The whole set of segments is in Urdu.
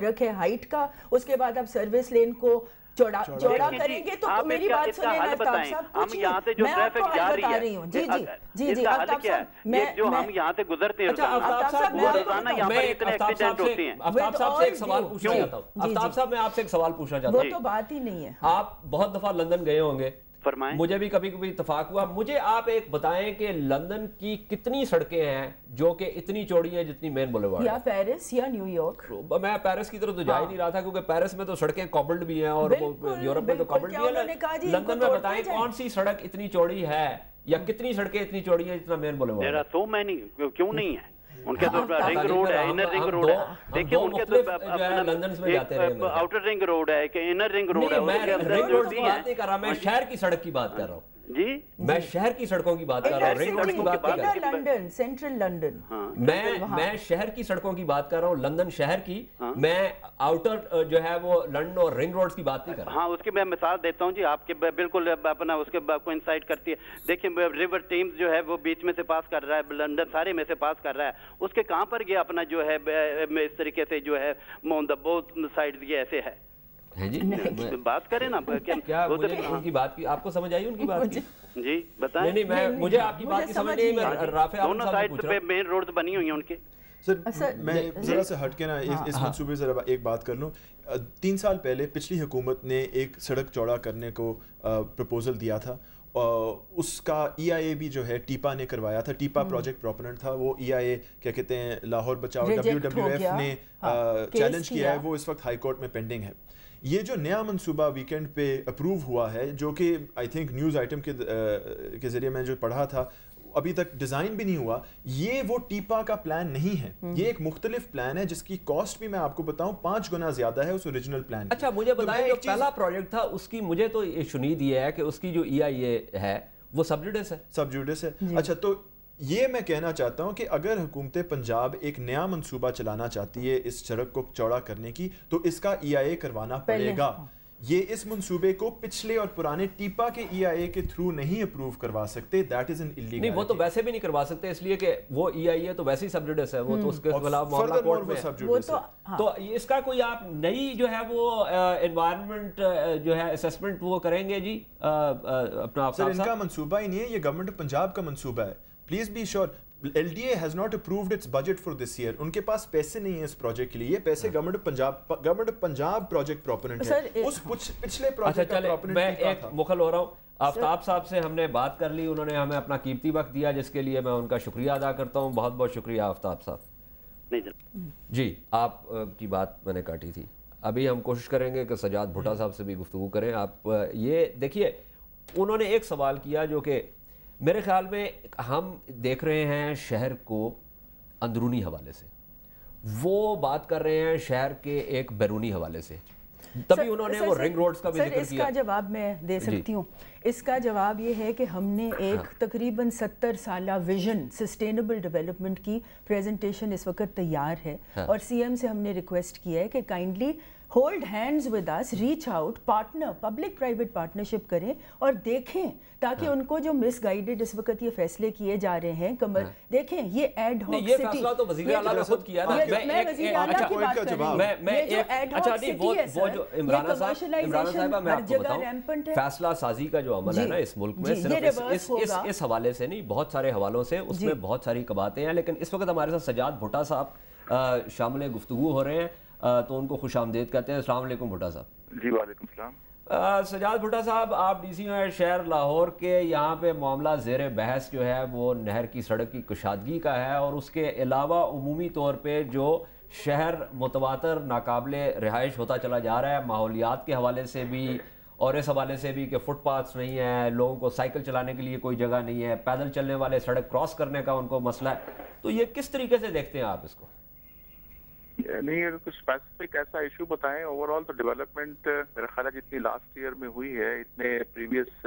فرق ہے ہائٹ کا, اس کے بعد آپ سروس لین کو چوڑا کریں گے تو میری بات سنیں نا آفتاب صاحب, ہم یہاں سے جو ٹریفک جا رہی ہے جی آفتاب صاحب, جو ہم یہاں سے گزرتے ہیں روزانہ یہاں پر اتنے ایکسیڈنٹ ہوتے ہیں. آفتاب صاحب سے ایک سوال پوچھنا چاہتا ہوں. آفتاب صاحب میں آپ سے ایک سوال پوچھنا چاہتا ہوں. وہ تو بات ہی نہیں ہے. آپ بہت دفعہ لندن گئے ہوں گے, فرمائیں. مجھے بھی کبھی کبھی اتفاق ہوا. مجھے آپ ایک بتائیں کہ لندن کی کتنی سڑکیں ہیں جو کہ اتنی چوڑی ہیں جتنی مین بولیوارڈ, یا پیرس یا نیو یارک. میں پیرس کی طرف تو جا ہی نہیں رہا تھا کیونکہ پیرس میں تو سڑکیں کوبلڈ بھی ہیں اور یورپ میں تو کوبلڈ بھی ہیں. لندن میں بتائیں کون سی سڑک اتنی چوڑی ہے یا کتنی سڑکیں اتنی چوڑی ہیں جتنا مین بولیوارڈ ہے؟ تو میں نہیں, کیوں نہیں ہے. ان کے تو رنگ روڈ ہے, انر رنگ روڈ ہے. دیکھیں ان کے تو آؤٹر رنگ روڈ ہے کہ انر رنگ روڈ ہے. میں رنگ روڈ کی بات نہیں کر رہا, میں شہر کی سڑک کی بات کر رہا ہوں. جی میں شہر کی سڑکوں کی بات کر رہا ہوں, رنگ روڈ کی بات نہیں کر رہا. لندن, سینٹرل لندن, میں شہر کی سڑکوں کی بات کر رہا ہوں, لندن شہر کی. میں آؤٹر جو ہے وہ لندن اور رنگ روڈ کی بات نہیں کر رہا. ہاں اس کی میں مثال دیتا ہوں جی, آپ کے بالکل اپنا اس کے کو انسائٹ کرتی ہے. دیکھیں ریور ٹیمز جو ہے وہ بیچ میں سے پاس کر رہا ہے, لندن سارے میں سے پاس کر رہا ہے. اس کے کہاں پر گیا اپنا جو ہے اس طریقے سے جو ہے آن دا بوتھ سائڈ یہ ایسے ہے. بات کریں نا, کیا مجھے ان کی بات کی آپ کو سمجھ آئی ان کی بات کی؟ جی بتائیں. نہیں میں مجھے آپ کی بات کی سمجھ نہیں, میں رافع دونوں سائڈ پہ مین روڈ بنی ہوئی ہیں ان کے. سر میں ذرا سے ہٹ کے نا اس منصوبے سے ایک بات کر لوں. 3 سال پہلے پچھلی حکومت نے ایک سڑک چوڑا کرنے کو پروپوزل دیا تھا, اس کا ای آئی اے بھی جو ہے ٹیپا نے کروایا تھا. ٹیپا پروجیکٹ پروپوننٹ تھا وہ. ای آئی اے کیا کہتے ہیں لاہور بچاؤ WWF نے چیلنج کیا ہے, وہ اس وقت ہائی کورٹ میں پینڈنگ ہے. یہ جو نیا منصوبہ ویکینڈ پہ اپروو ہوا ہے, جو کہ آئی تھنک نیوز آئٹم کے ذریعے میں جو پڑھا تھا, ابھی تک ڈیزائن بھی نہیں ہوا. یہ وہ ٹیپا کا پلان نہیں ہے, یہ ایک مختلف پلان ہے جس کی کاسٹ بھی میں آپ کو بتاؤں 5 گنا زیادہ ہے اس اوریجنل پلان. اچھا مجھے بتائیں جو پہلا پروجیکٹ تھا اس کی مجھے تو یہ شنید یہ ہے کہ اس کی جو ای آئی اے ہے وہ سب جوڈس ہے. اچھا تو یہ میں کہنا چاہتا ہوں کہ اگر حکومت پنجاب ایک نیا منصوبہ چلانا چاہتی ہے اس سڑک کو چوڑا کرنے کی تو اس کا ای آئی اے کروانا پڑے گا. یہ اس منصوبے کو پچھلے اور پرانے ٹیپا کے ای آئی اے کے تھرو نہیں اپروو کروا سکتے. That is an illegal. نہیں وہ تو ویسے بھی نہیں کروا سکتے اس لیے کہ وہ ای آئی اے تو ویسے ہی سبجوڈس ہے, وہ تو اس کے خلاف معاملہ کورٹ میں ہے. تو اس کا کوئی آپ نئی جو ہے وہ انوائرمنٹ جو ہے اسیسمنٹ وہ کریں گے جی اپنا؟ سر ان کا منصوبہ ہی نہیں ہے, یہ گورنمنٹ پنجاب کا منصوبہ ہے. Please be sure LDA has not approved its budget for this year. ان کے پاس پیسے نہیں ہیں اس پروجیکٹ کے لیے. یہ پیسے گورنمنٹ پنجاب پروجیکٹ پروپوننٹ ہے, اس پچھلے پروجیکٹ کا پروپوننٹ. میں ایک مخل ہو رہا ہوں. آفتاب صاحب سے ہم نے بات کر لی, انہوں نے ہمیں اپنا قیمتی وقت دیا جس کے لیے میں ان کا شکریہ ادا کرتا ہوں. بہت بہت شکریہ آفتاب صاحب. جی آپ کی بات میں نے کاٹی تھی. ابھی ہم کوشش کریں گے کہ سجاد بھٹا صاحب سے بھی گفتگو کریں. آپ یہ دیکھیے انہوں نے ایک سوال کیا جو کہ میرے خیال میں ہم دیکھ رہے ہیں شہر کو اندرونی حوالے سے, وہ بات کر رہے ہیں شہر کے ایک بیرونی حوالے سے. تبھی انہوں نے وہ رنگ روڈز کا بھی ذکر کیا. اس کا جواب میں دے سکتی ہوں. اس کا جواب یہ ہے کہ ہم نے ایک تقریباً 70 سالہ ویژن سسٹینیبل ڈیولپمنٹ کی پریزنٹیشن اس وقت تیار ہے, اور سی ایم سے ہم نے ریکویسٹ کیا ہے کہ kindly hold hands with us, reach out, partner, public private partnership کریں اور دیکھیں تاکہ ان کو جو مس گائیڈڈ اس وقت یہ فیصلے کیے جا رہے ہیں کمر دیکھیں یہ ایڈ ہاک سٹی. یہ فیصلہ تو وزیر اعلیٰ نے خود کیا نا. میں وزیر اعلیٰ کی بات کر رہی ہوں. اچھا نہیں وہ جو عمران صاحبہ میں آپ کو بتاؤں فیصلہ سازی کا جو عمل ہے نا اس ملک میں صرف اس حوالے سے نہیں بہت سارے حوالوں سے اس میں بہت ساری قباتیں ہیں. لیکن اس وقت ہمارے ساتھ سجاد بھٹا صاحب شامل گفتگو ہو رہے ہیں تو ان کو خوش آمدید کہتے ہیں. السلام علیکم بھٹا صاحب. جی وعلیکم السلام. سجاد بھٹا صاحب آپ ڈی سی شہر لاہور کے, یہاں پہ معاملہ زیر بحث جو ہے وہ نہر کی سڑک کی کشادگی کا ہے, اور اس کے علاوہ عمومی طور پہ جو شہر متواتر ناقابل رہائش ہوتا چلا جا رہا ہے ماحولیات کے حوالے سے بھی اور اس حوالے سے بھی کہ فٹ پاتھس نہیں ہیں, لوگوں کو سائیکل چلانے کے لیے کوئی جگہ نہیں ہے, پیدل چلنے والے سڑک کراس کرنے کا ان کو مسئلہ ہے. تو یہ کس طریقے سے دیکھتے ہیں آپ اس کو؟ نہیں اگر کچھ اسپیسیفک ایسا ایشو بتائیں. اوور آل تو ڈیولپمنٹ میرا خیال ہے جتنی لاسٹ ایئر میں ہوئی ہے اتنے پریویس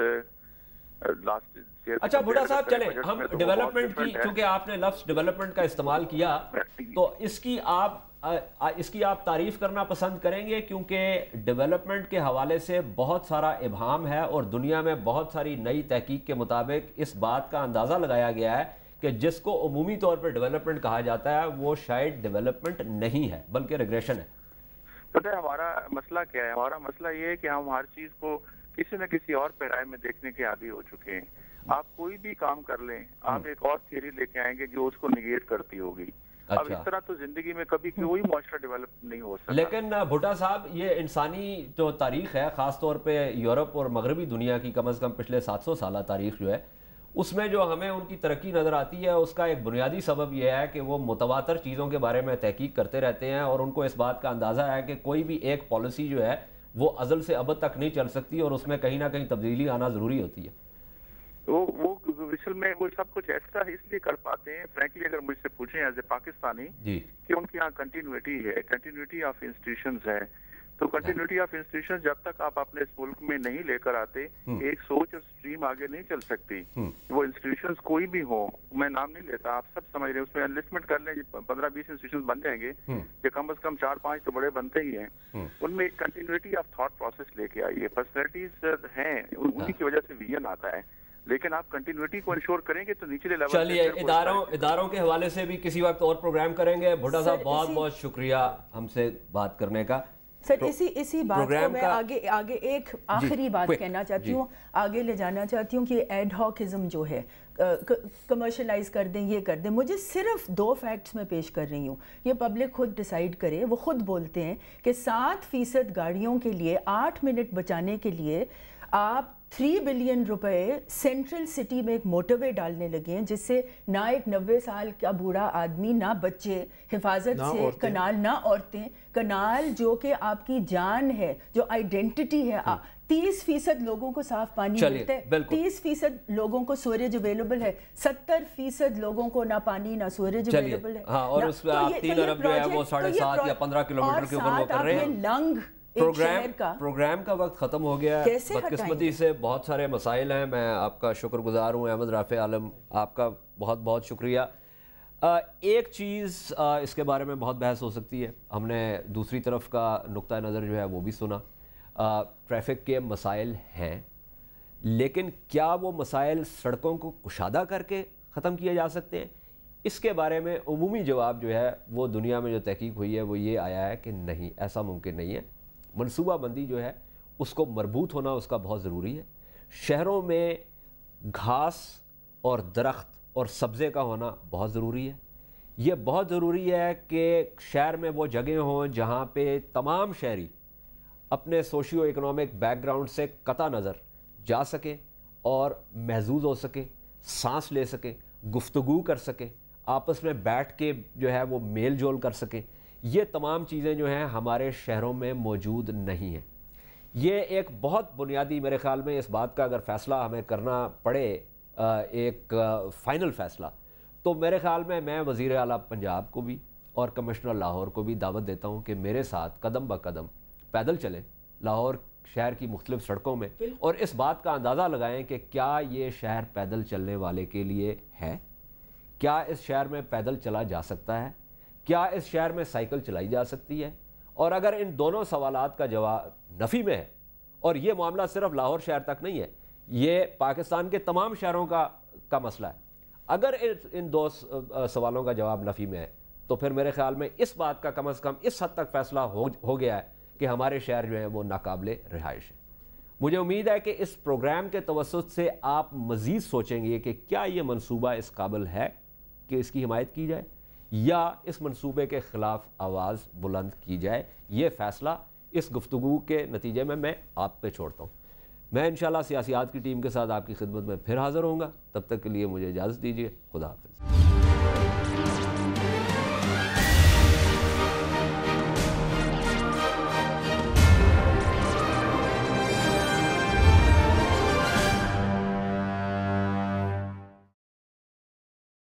لاسٹ ایئر. اچھا بھٹا صاحب چلیں ہم ڈیولپمنٹ کی, چونکہ آپ نے لفظ ڈیولپمنٹ کا استعمال کیا تو اس کی آپ تعریف کرنا پسند کریں گے, کیونکہ ڈیولپمنٹ کے حوالے سے بہت سارا ابہام ہے اور دنیا میں بہت ساری نئی تحقیق کے مطابق اس بات کا اندازہ لگایا گیا ہے کہ جس کو عمومی طور پر ڈیولپمنٹ کہا جاتا ہے وہ شاید ڈیولپمنٹ نہیں ہے بلکہ ریگریشن ہے. پتہ ہے ہمارا مسئلہ کیا ہے؟ ہمارا مسئلہ یہ ہے کہ ہم ہر چیز کو کسی نہ کسی اور پیرائے میں دیکھنے کے عادی ہو چکے ہیں. آپ کوئی بھی کام کر لیں، آپ ایک اور تھیوری لے کے آئیں گے جو اس کو نگیٹ کرتی ہوگی. اب اس طرح تو زندگی میں کبھی کوئی معاشرہ ڈیولپ نہیں ہو سکتا. لیکن بھٹا صاحب، یہ انسانی جو تاریخ ہے، خاص طور پہ یورپ اور مغربی دنیا کی کم از کم پچھلے 700 سالہ تاریخ جو ہے، اس میں جو ہمیں ان کی ترقی نظر آتی ہے، اس کا ایک بنیادی سبب یہ ہے کہ وہ متواتر چیزوں کے بارے میں تحقیق کرتے رہتے ہیں، اور ان کو اس بات کا اندازہ ہے کہ کوئی بھی ایک پالیسی جو ہے وہ ازل سے ابد تک نہیں چل سکتی، اور اس میں کہیں نہ کہیں تبدیلی آنا ضروری ہوتی ہے. وہ اصل میں وہ سب کچھ ایسا اس لیے کر پاتے ہیں. فرینکلی اگر مجھ سے پوچھیں ایز اے پاکستانی کہ ان کے یہاں کنٹینیوٹی ہے، کنٹینیوٹی آف انسٹیٹیوشنز ہے. تو کنٹینیوٹی آف انسٹیٹیوشن جب تک آپ اپنے اس ملک میں نہیں لے کر آتے، ایک سوچ اور سٹریم آگے نہیں چل سکتی. وہ انسٹیٹیوشنز کوئی بھی ہوں، میں نام نہیں لیتا، آپ سب سمجھ رہے ہیں، اس میں انلسٹمنٹ کر لیں 15-20 انسٹیٹیوشنز بن جائیں گے، کہ کم از کم 4-5 تو بڑے بنتے ہی ہیں. ان میں ایک کنٹینیوٹی آف تھاٹ پروسیس لے کے آئیے. پرسنالٹیز ہیں، انہی کی وجہ سے ویژن آتا ہے، لیکن آپ کنٹینیوٹی کو انشور کریں گے تو نیچلے لیول. چلیے، اداروں کے حوالے سے بھی کسی وقت اور پروگرام کریں گے. بھٹا صاحب بہت بہت شکریہ ہم سے بات کرنے کا. سر اسی بات کو میں آگے ایک آخری بات کہنا چاہتی ہوں، آگے لے جانا چاہتی ہوں کہ ایڈ ہاکزم جو ہے کمرشلائز کر دیں، یہ کر دیں. مجھے صرف 2 فیکٹس میں پیش کر رہی ہوں، یہ پبلک خود ڈیسائیڈ کرے. وہ خود بولتے ہیں کہ 7% گاڑیوں کے لیے 8 منٹ بچانے کے لیے آپ 3 بلین روپے سینٹرل سٹی میں ایک موٹر وے ڈالنے لگے ہیں، جس سے نہ ایک 90 سال کا بوڑھا آدمی، نہ بچے حفاظت سے کنال، نہ عورتیں. کنال جو کہ آپ کی جان ہے، جو آئیڈینٹی ہے. 30% لوگوں کو صاف پانی ملتا ہے، 30% لوگوں کو سوریج اویلیبل ہے، 70% لوگوں کو نہ پانی نہ سوریج اویلیبل ہے. ہاں، اور اس پہ آپ 3 ارب جو ہے وہ 7.5 یا 15 کلومیٹر کے اوپر وہ کر رہے ہیں. پروگرام کا وقت ختم ہو گیا ہے. بدقسمتی سے بہت سارے مسائل ہیں. میں آپ کا شکر گزار ہوں احمد رافع عالم، آپ کا بہت بہت شکریہ. ایک چیز اس کے بارے میں بہت بحث ہو سکتی ہے. ہم نے دوسری طرف کا نقطہ نظر جو ہے وہ بھی سنا. ٹریفک کے مسائل ہیں، لیکن کیا وہ مسائل سڑکوں کو کشادہ کر کے ختم کیے جا سکتے ہیں؟ اس کے بارے میں عمومی جواب جو ہے وہ دنیا میں جو تحقیق ہوئی ہے وہ یہ آیا ہے کہ نہیں، ایسا ممکن نہیں ہے. منصوبہ بندی جو ہے اس کو مربوط ہونا اس کا بہت ضروری ہے. شہروں میں گھاس اور درخت اور سبزے کا ہونا بہت ضروری ہے. یہ بہت ضروری ہے کہ شہر میں وہ جگہیں ہوں جہاں پہ تمام شہری اپنے سوشیو اکنامک بیک گراؤنڈ سے قطع نظر جا سکیں اور محظوظ ہو سکیں، سانس لے سکیں، گفتگو کر سکیں، آپس میں بیٹھ کے جو ہے وہ میل جول کر سکیں. یہ تمام چیزیں جو ہیں ہمارے شہروں میں موجود نہیں ہیں. یہ ایک بہت بنیادی، میرے خیال میں اس بات کا اگر فیصلہ ہمیں کرنا پڑے، ایک فائنل فیصلہ، تو میرے خیال میں وزیر اعلیٰ پنجاب کو بھی اور کمشنر لاہور کو بھی دعوت دیتا ہوں کہ میرے ساتھ قدم بہ قدم پیدل چلیں لاہور شہر کی مختلف سڑکوں میں، اور اس بات کا اندازہ لگائیں کہ کیا یہ شہر پیدل چلنے والے کے لیے ہے؟ کیا اس شہر میں پیدل چلا جا سکتا ہے؟ کیا اس شہر میں سائیکل چلائی جا سکتی ہے؟ اور اگر ان دونوں سوالات کا جواب نفی میں ہے، اور یہ معاملہ صرف لاہور شہر تک نہیں ہے، یہ پاکستان کے تمام شہروں کا مسئلہ ہے، اگر ان 2 سوالوں کا جواب نفی میں ہے، تو پھر میرے خیال میں اس بات کا کم از کم اس حد تک فیصلہ ہو گیا ہے کہ ہمارے شہر جو ہیں وہ ناقابل رہائش ہیں. مجھے امید ہے کہ اس پروگرام کے توسط سے آپ مزید سوچیں گے کہ کیا یہ منصوبہ اس قابل ہے کہ اس کی حمایت کی جائے، یا اس منصوبے کے خلاف آواز بلند کی جائے. یہ فیصلہ اس گفتگو کے نتیجے میں آپ پہ چھوڑتا ہوں. میں انشاءاللہ سیاسیات کی ٹیم کے ساتھ آپ کی خدمت میں پھر حاضر ہوں گا. تب تک کے لیے مجھے اجازت دیجیے. خدا حافظ.